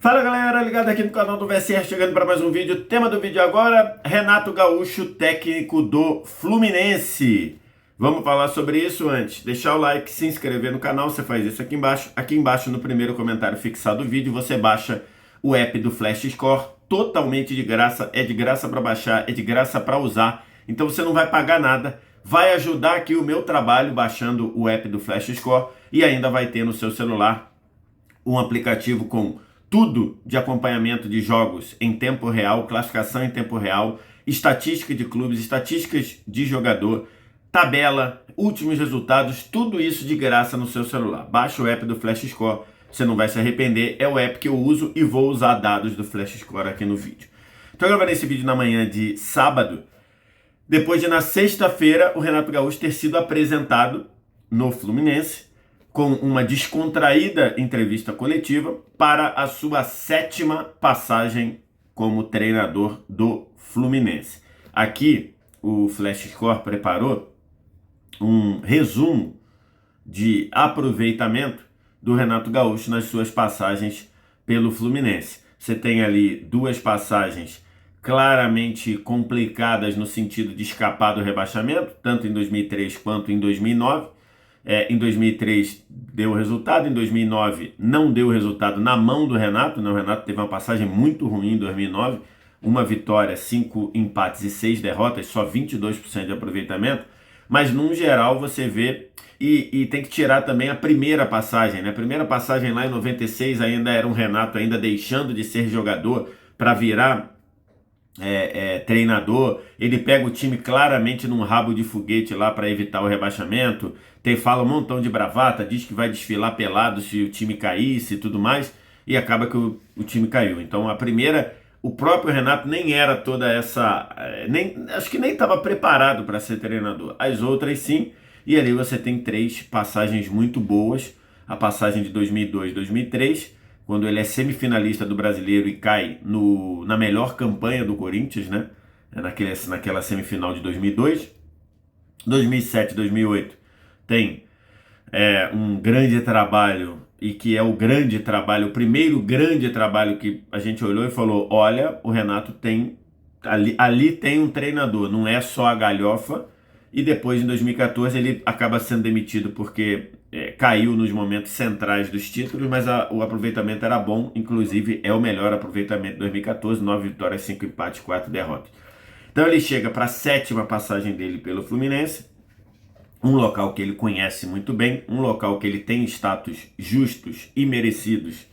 Fala galera, ligado aqui no canal do VSR, chegando para mais um vídeo. Tema do vídeo agora, Renato Gaúcho, técnico do Fluminense. Vamos falar sobre isso antes. Deixar o like, se inscrever no canal, você faz isso aqui embaixo. Aqui embaixo no primeiro comentário fixado do vídeo, você baixa o app do Flash Score, totalmente de graça. É de graça para baixar, é de graça para usar. Então você não vai pagar nada. Vai ajudar aqui o meu trabalho baixando o app do Flash Score e ainda vai ter no seu celular um aplicativo com tudo de acompanhamento de jogos em tempo real, classificação em tempo real, estatística de clubes, estatísticas de jogador, tabela, últimos resultados, tudo isso de graça no seu celular. Baixa o app do Flash Score, você não vai se arrepender, é o app que eu uso e vou usar dados do Flash Score aqui no vídeo. Estou gravando esse vídeo na manhã de sábado, depois de na sexta-feira o Renato Gaúcho ter sido apresentado no Fluminense, com uma descontraída entrevista coletiva para a sua 7ª passagem como treinador do Fluminense. Aqui o Flash Score preparou um resumo de aproveitamento do Renato Gaúcho nas suas passagens pelo Fluminense. Você tem ali duas passagens claramente complicadas no sentido de escapar do rebaixamento, tanto em 2003 quanto em 2009. Em 2003 deu resultado, em 2009 não deu resultado na mão do Renato, né? O Renato teve uma passagem muito ruim em 2009, uma vitória, 5 empates e 6 derrotas, só 22% de aproveitamento, mas num geral você vê, e tem que tirar também a primeira passagem, né? A primeira passagem lá em 96 ainda era um Renato ainda deixando de ser jogador para virar treinador. Ele pega o time claramente num rabo de foguete lá para evitar o rebaixamento, fala um montão de bravata, diz que vai desfilar pelado se o time caísse e tudo mais, e acaba que o time caiu. Então a primeira, o próprio Renato nem era toda essa, acho que nem estava preparado para ser treinador. As outras sim, e ali você tem 3 passagens muito boas, a passagem de 2002, 2003, quando ele é semifinalista do Brasileiro e cai na melhor campanha do Corinthians, né? Naquela semifinal de 2002. 2007, 2008 tem um grande trabalho, e que é o grande trabalho, o primeiro grande trabalho que a gente olhou e falou, olha, o Renato tem, ali tem um treinador, não é só a galhofa. E depois, em 2014, ele acaba sendo demitido porque caiu nos momentos centrais dos títulos, mas o aproveitamento era bom, inclusive é o melhor aproveitamento de 2014, 9 vitórias, 5 empates, 4 derrotas. Então ele chega para a 7ª passagem dele pelo Fluminense, um local que ele conhece muito bem, um local que ele tem status justos e merecidos,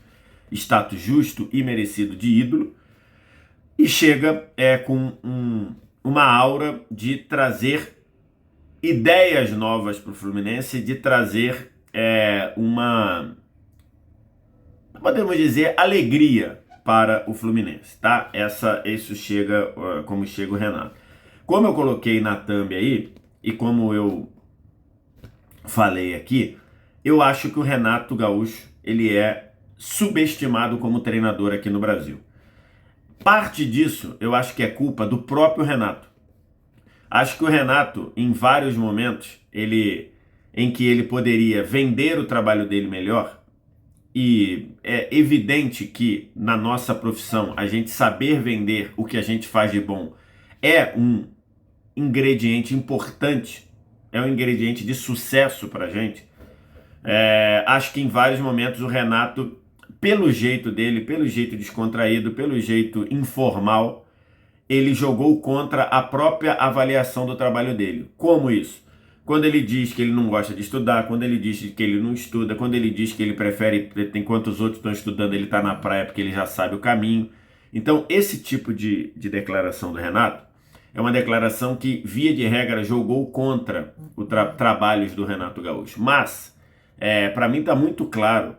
status justo e merecido de ídolo, e chega com uma aura de trazer ideias novas para o Fluminense, de trazer podemos dizer, alegria para o Fluminense, tá? Isso chega como chega o Renato. Como eu coloquei na thumb aí, e como eu falei aqui, eu acho que o Renato Gaúcho, ele é subestimado como treinador aqui no Brasil. Parte disso, eu acho que é culpa do próprio Renato. Acho que o Renato, em vários momentos, em que ele poderia vender o trabalho dele melhor, e é evidente que na nossa profissão a gente saber vender o que a gente faz de bom é um ingrediente importante, é um ingrediente de sucesso para a gente. Acho que em vários momentos o Renato, pelo jeito dele, pelo jeito descontraído, pelo jeito informal, ele jogou contra a própria avaliação do trabalho dele. Como isso? Quando ele diz que ele não gosta de estudar, quando ele diz que ele não estuda, quando ele diz que ele prefere, enquanto os outros estão estudando, ele está na praia porque ele já sabe o caminho. Então, esse tipo de declaração do Renato é uma declaração que, via de regra, jogou contra os trabalhos do Renato Gaúcho. Mas, para mim está muito claro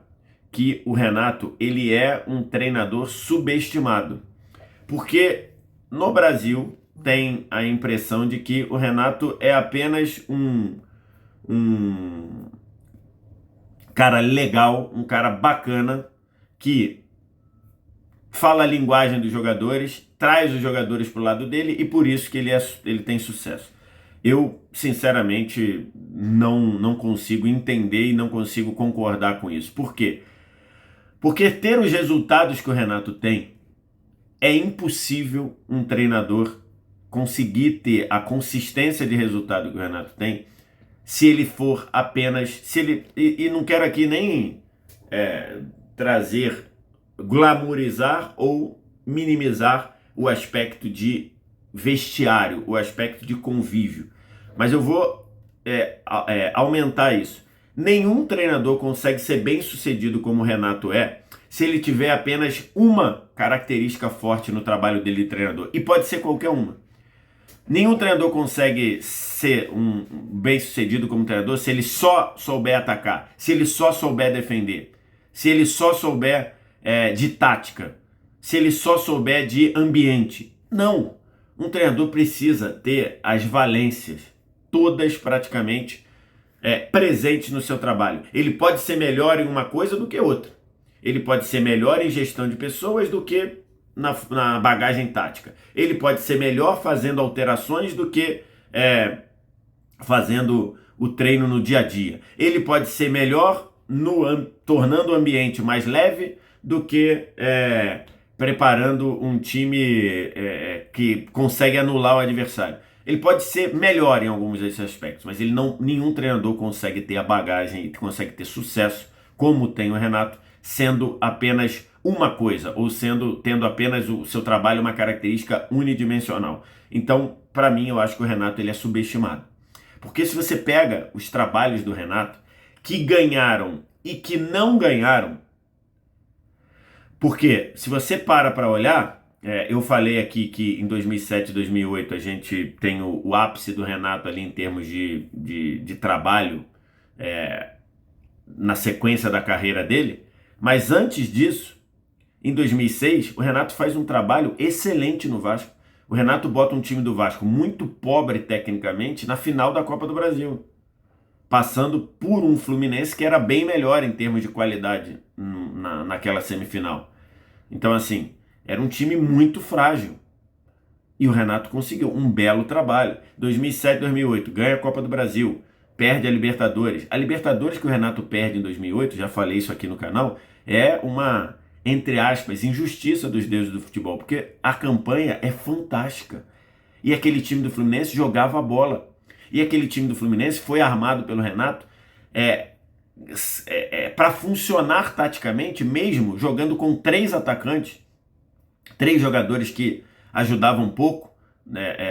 que o Renato, ele é um treinador subestimado. Porque no Brasil tem a impressão de que o Renato é apenas um cara legal, um cara bacana, que fala a linguagem dos jogadores, traz os jogadores para o lado dele e por isso que ele tem sucesso. Eu, sinceramente, não consigo entender e não consigo concordar com isso. Por quê? Porque ter os resultados que o Renato tem, é impossível um treinador conseguir ter a consistência de resultado que o Renato tem se ele for apenas... E não quero aqui nem trazer, glamourizar ou minimizar o aspecto de vestiário, o aspecto de convívio. Mas eu vou aumentar isso. Nenhum treinador consegue ser bem sucedido como o Renato se ele tiver apenas uma característica forte no trabalho dele de treinador. E pode ser qualquer uma. Nenhum treinador consegue ser um bem sucedido como treinador se ele só souber atacar, se ele só souber defender, se ele só souber de tática, se ele só souber de ambiente. Não. Um treinador precisa ter as valências, todas praticamente, presentes no seu trabalho. Ele pode ser melhor em uma coisa do que outra. Ele pode ser melhor em gestão de pessoas do que na bagagem tática. Ele pode ser melhor fazendo alterações do que fazendo o treino no dia a dia. Ele pode ser melhor tornando o ambiente mais leve do que preparando um time que consegue anular o adversário. Ele pode ser melhor em alguns desses aspectos, mas nenhum treinador consegue ter a bagagem e consegue ter sucesso como tem o Renato, sendo apenas uma coisa, ou tendo apenas o seu trabalho uma característica unidimensional. Então, para mim, eu acho que o Renato ele é subestimado. Porque se você pega os trabalhos do Renato, que ganharam e que não ganharam, porque se você para olhar, eu falei aqui que em 2007 e 2008 a gente tem o ápice do Renato ali em termos de trabalho na sequência da carreira dele, mas antes disso, em 2006, o Renato faz um trabalho excelente no Vasco. O Renato bota um time do Vasco muito pobre tecnicamente na final da Copa do Brasil, passando por um Fluminense que era bem melhor em termos de qualidade naquela semifinal. Então, assim, era um time muito frágil. E o Renato conseguiu um belo trabalho. 2007, 2008, ganha a Copa do Brasil, perde a Libertadores. A Libertadores que o Renato perde em 2008, já falei isso aqui no canal, é uma, entre aspas, injustiça dos deuses do futebol, porque a campanha é fantástica. E aquele time do Fluminense jogava a bola. E aquele time do Fluminense foi armado pelo Renato para funcionar taticamente, mesmo jogando com 3 atacantes, 3 jogadores que ajudavam um pouco,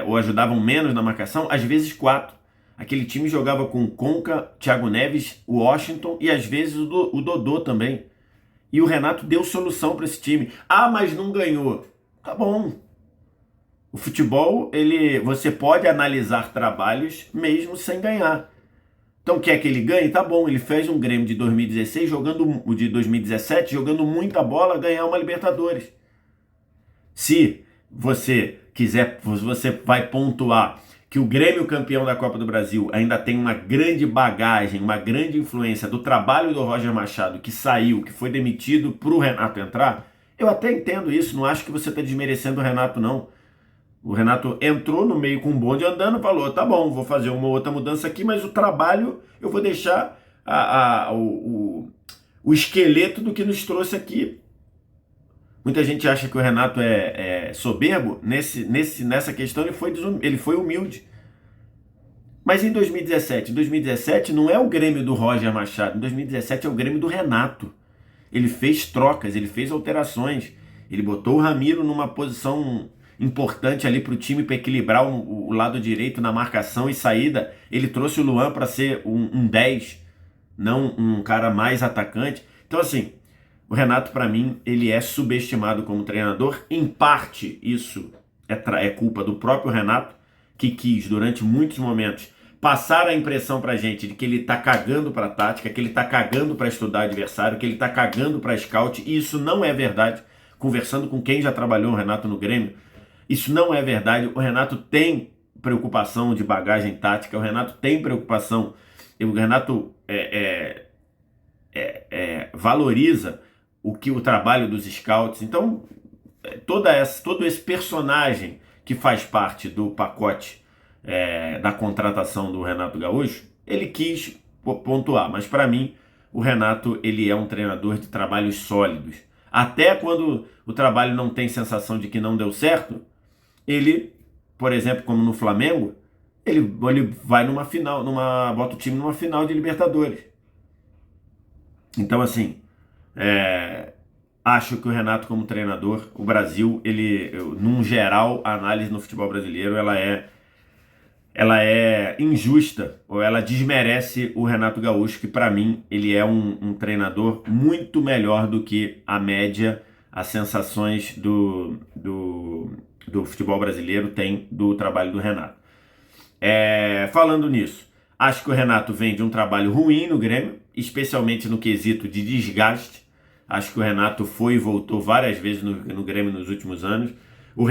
ou ajudavam menos na marcação, às vezes 4. Aquele time jogava com Conca, Thiago Neves, o Washington e às vezes o Dodô também. E o Renato deu solução para esse time. Ah, mas não ganhou. Tá bom. O futebol, você pode analisar trabalhos mesmo sem ganhar. Então quer que ele ganhe? Tá bom. Ele fez um Grêmio de 2016, de 2017, jogando muita bola, ganhar uma Libertadores. Se você quiser, você vai pontuar que o Grêmio campeão da Copa do Brasil ainda tem uma grande bagagem, uma grande influência do trabalho do Roger Machado, que saiu, que foi demitido para o Renato entrar, eu até entendo isso, não acho que você está desmerecendo o Renato, não. O Renato entrou no meio com um bonde andando, falou, tá bom, vou fazer uma outra mudança aqui, mas o trabalho eu vou deixar o esqueleto do que nos trouxe aqui. Muita gente acha que o Renato é soberbo. Nessa questão ele foi humilde. Mas em 2017 não é o Grêmio do Roger Machado. Em 2017 é o Grêmio do Renato. Ele fez trocas, ele fez alterações. Ele botou o Ramiro numa posição importante ali para o time, para equilibrar o lado direito na marcação e saída. Ele trouxe o Luan para ser um 10, não um cara mais atacante. Então assim, o Renato, para mim, ele é subestimado como treinador. Em parte, isso é culpa do próprio Renato, que quis, durante muitos momentos, passar a impressão pra gente de que ele tá cagando pra tática, que ele tá cagando pra estudar adversário, que ele tá cagando pra scout, e isso não é verdade. Conversando com quem já trabalhou o Renato no Grêmio, isso não é verdade. O Renato tem preocupação de bagagem tática, o Renato tem preocupação, o Renato valoriza o trabalho dos scouts. Então, todo esse personagem que faz parte do pacote da contratação do Renato Gaúcho, ele quis pontuar, mas para mim o Renato ele é um treinador de trabalhos sólidos. Até quando o trabalho não tem sensação de que não deu certo, ele, por exemplo, como no Flamengo, ele vai numa final, bota o time numa final de Libertadores. Então, assim, acho que o Renato como treinador, o Brasil, num geral, a análise no futebol brasileiro, ela é injusta, ou ela desmerece o Renato Gaúcho, que para mim, ele é um treinador muito melhor do que a média, as sensações do futebol brasileiro tem do trabalho do Renato. Falando nisso, acho que o Renato vem de um trabalho ruim no Grêmio, especialmente no quesito de desgaste. Acho que o Renato foi e voltou várias vezes no Grêmio nos últimos anos. O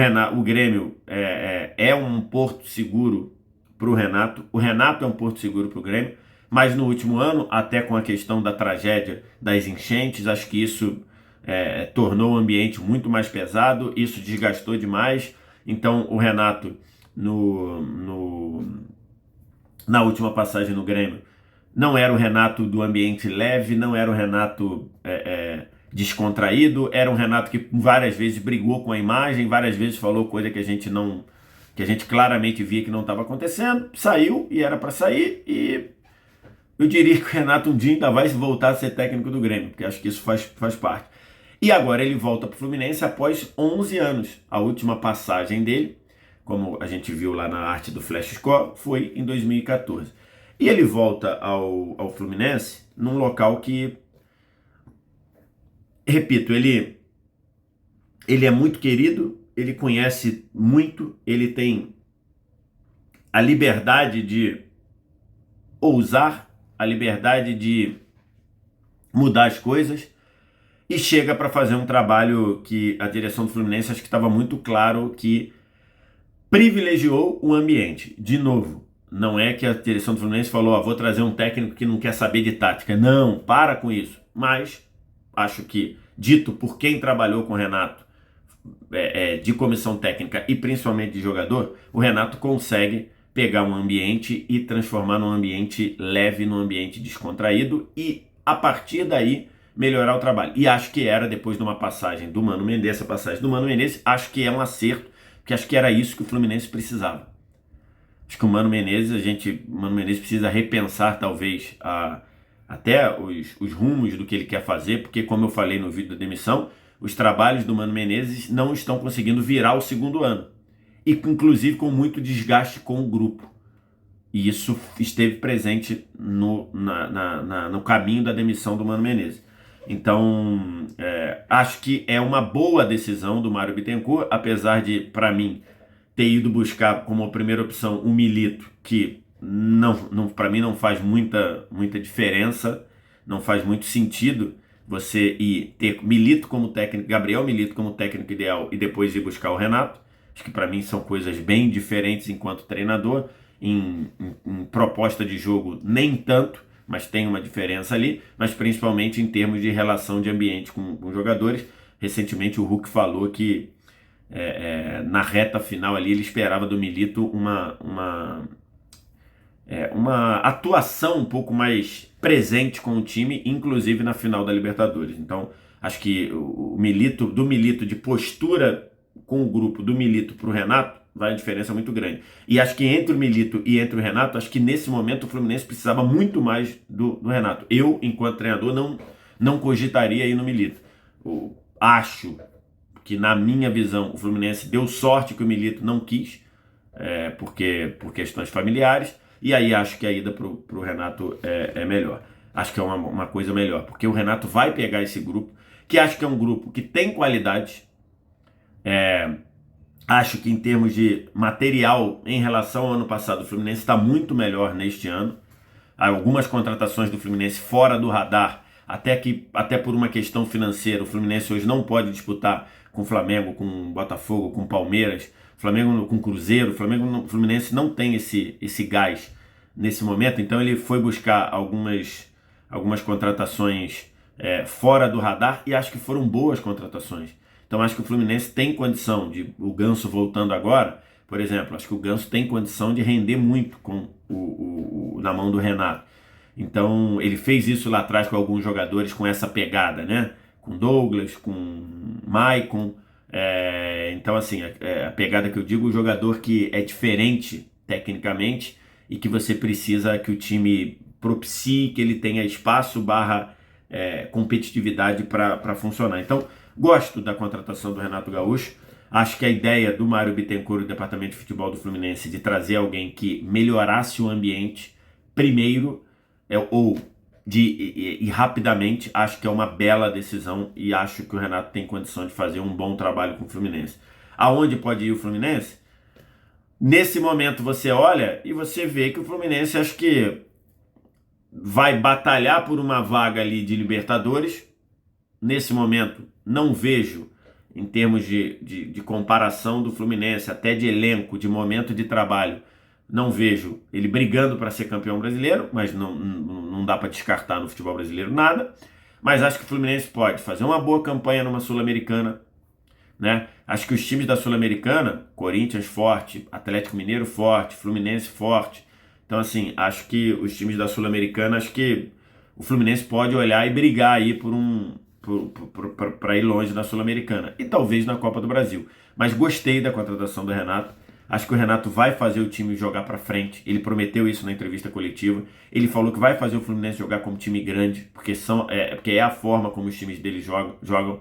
Grêmio é um porto seguro para o Renato. O Renato é um porto seguro para o Grêmio. Mas no último ano, até com a questão da tragédia das enchentes, acho que isso tornou o ambiente muito mais pesado. Isso desgastou demais. Então o Renato, na última passagem no Grêmio, não era o Renato do ambiente leve, não era o Renato descontraído, era um Renato que várias vezes brigou com a imagem, várias vezes falou coisa que a gente claramente via que não estava acontecendo, saiu e era para sair, e eu diria que o Renato um dia ainda vai voltar a ser técnico do Grêmio, porque acho que isso faz parte. E agora ele volta para o Fluminense após 11 anos. A última passagem dele, como a gente viu lá na arte do Flash Score, foi em 2014. E ele volta ao Fluminense num local que, repito, ele é muito querido, ele conhece muito, ele tem a liberdade de ousar, a liberdade de mudar as coisas, e chega para fazer um trabalho que a direção do Fluminense acho que estava muito claro que privilegiou o ambiente. De novo, não é que a direção do Fluminense falou, vou trazer um técnico que não quer saber de tática. Não, para com isso. Mas acho que, dito por quem trabalhou com o Renato, de comissão técnica e principalmente de jogador, o Renato consegue pegar um ambiente e transformar num ambiente leve, num ambiente descontraído e, a partir daí, melhorar o trabalho. E acho que era, depois de uma passagem do Mano Menezes, acho que é um acerto, porque acho que era isso que o Fluminense precisava. Acho que o Mano Menezes precisa repensar, talvez, até os rumos do que ele quer fazer, porque, como eu falei no vídeo da demissão, os trabalhos do Mano Menezes não estão conseguindo virar o segundo ano. E, inclusive, com muito desgaste com o grupo. E isso esteve presente no caminho da demissão do Mano Menezes. Então, acho que é uma boa decisão do Mário Bittencourt, apesar de, para mim, ter ido buscar como primeira opção o Milito, que para mim não faz muita diferença, não faz muito sentido você ter Milito como técnico, Gabriel Milito como técnico ideal e depois ir buscar o Renato. Acho que para mim são coisas bem diferentes enquanto treinador, em proposta de jogo nem tanto, mas tem uma diferença ali, mas principalmente em termos de relação de ambiente com jogadores. Recentemente o Hulk falou que na reta final ali ele esperava do Milito uma atuação um pouco mais presente com o time, inclusive na final da Libertadores. Então acho que do Milito de postura com o grupo, do Milito para o Renato, vai a diferença muito grande. E acho que entre o Milito e entre o Renato, acho que nesse momento o Fluminense precisava muito mais do Renato. Eu, enquanto treinador, não cogitaria ir no Milito. Acho que, na minha visão, o Fluminense deu sorte que o Milito não quis, por questões familiares, e aí acho que a ida para o Renato é melhor. Acho que é uma coisa melhor, porque o Renato vai pegar esse grupo, que acho que é um grupo que tem qualidade. Acho que em termos de material, em relação ao ano passado, o Fluminense está muito melhor neste ano. Algumas contratações do Fluminense fora do radar, até por uma questão financeira, o Fluminense hoje não pode disputar com o Flamengo, com o Botafogo, com o Palmeiras, Flamengo com o Cruzeiro. O Fluminense não tem esse gás nesse momento, então ele foi buscar algumas contratações fora do radar e acho que foram boas contratações. Então acho que o Fluminense tem condição o Ganso voltando agora, por exemplo, acho que o Ganso tem condição de render muito na mão do Renato. Então ele fez isso lá atrás com alguns jogadores com essa pegada, né? Com Douglas, com Maicon. Então assim, a pegada que eu digo, o jogador que é diferente tecnicamente e que você precisa que o time propicie, que ele tenha espaço barra competitividade para funcionar. Então, gosto da contratação do Renato Gaúcho. Acho que a ideia do Mário Bittencourt, do departamento de futebol do Fluminense, de trazer alguém que melhorasse o ambiente primeiro, e rapidamente, acho que é uma bela decisão e acho que o Renato tem condição de fazer um bom trabalho com o Fluminense. Aonde pode ir o Fluminense? Nesse momento você olha e você vê que o Fluminense acho que vai batalhar por uma vaga ali de Libertadores. Nesse momento não vejo, em termos de comparação do Fluminense, até de elenco, de momento de trabalho, não vejo ele brigando para ser campeão brasileiro, mas não dá para descartar no futebol brasileiro nada. Mas acho que o Fluminense pode fazer uma boa campanha numa Sul-Americana, né? Acho que os times da Sul-Americana, Corinthians forte, Atlético Mineiro forte, Fluminense forte. Então assim, acho que os times da Sul-Americana, acho que o Fluminense pode olhar e brigar aí para ir longe na Sul-Americana e talvez na Copa do Brasil. Mas gostei da contratação do Renato. Acho que o Renato vai fazer o time jogar para frente. Ele prometeu isso na entrevista coletiva. Ele falou que vai fazer o Fluminense jogar como time grande, porque é a forma como os times dele jogam.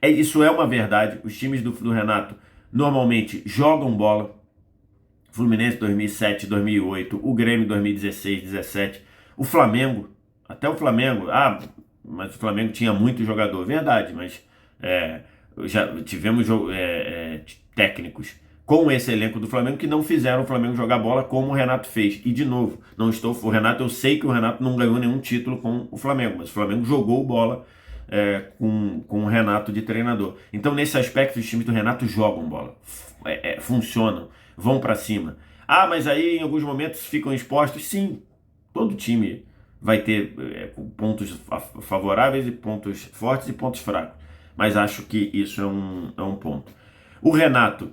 Isso é uma verdade. Os times do Renato normalmente jogam bola. Fluminense 2007, 2008, o Grêmio 2016, 2017, o Flamengo, até o Flamengo, mas o Flamengo tinha muito jogador, verdade, mas já tivemos técnicos com esse elenco do Flamengo que não fizeram o Flamengo jogar bola como o Renato fez. E de novo, eu sei que o Renato não ganhou nenhum título com o Flamengo, mas o Flamengo jogou bola com o Renato de treinador. Então nesse aspecto os times do Renato jogam bola, funcionam, vão para cima. Mas aí em alguns momentos ficam expostos. Sim, todo time vai ter pontos favoráveis e pontos fortes e pontos fracos, mas acho que isso é um ponto. O Renato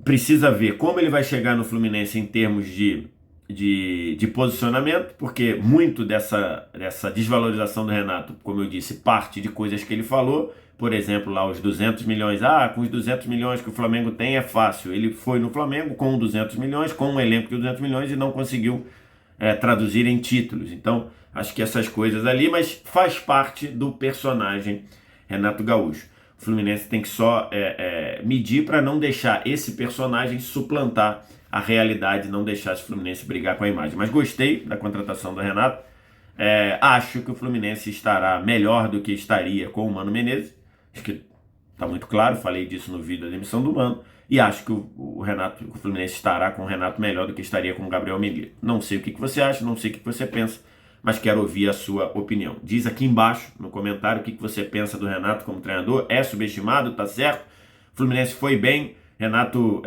precisa ver como ele vai chegar no Fluminense em termos de posicionamento, porque muito dessa desvalorização do Renato, como eu disse, parte de coisas que ele falou. Por exemplo, lá os 200 milhões, com os 200 milhões que o Flamengo tem é fácil. Ele foi no Flamengo com 200 milhões, com um elenco de 200 milhões e não conseguiu traduzir em títulos. Então, acho que essas coisas ali, mas faz parte do personagem Renato Gaúcho. O Fluminense tem que só medir para não deixar esse personagem suplantar a realidade, não deixar esse Fluminense brigar com a imagem. Mas gostei da contratação do Renato. Acho que o Fluminense estará melhor do que estaria com o Mano Menezes. Acho que está muito claro, falei disso no vídeo da demissão do Mano. E acho que o Fluminense estará com o Renato melhor do que estaria com o Gabriel Menino. Não sei o que você acha, não sei o que você pensa, mas quero ouvir a sua opinião. Diz aqui embaixo, no comentário, o que você pensa do Renato como treinador. É subestimado? Tá certo? O Fluminense foi bem. Renato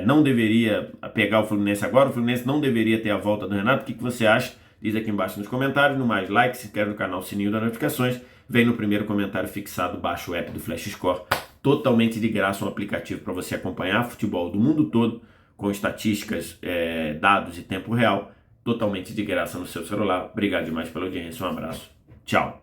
não deveria pegar o Fluminense agora. O Fluminense não deveria ter a volta do Renato. O que você acha? Diz aqui embaixo nos comentários. No mais, like, se inscreve no canal, sininho das notificações. Vem no primeiro comentário fixado, baixa o app do Flash Score. Totalmente de graça, um aplicativo para você acompanhar futebol do mundo todo, com estatísticas, dados e tempo real. Totalmente de graça no seu celular. Obrigado demais pela audiência. Um abraço. Tchau.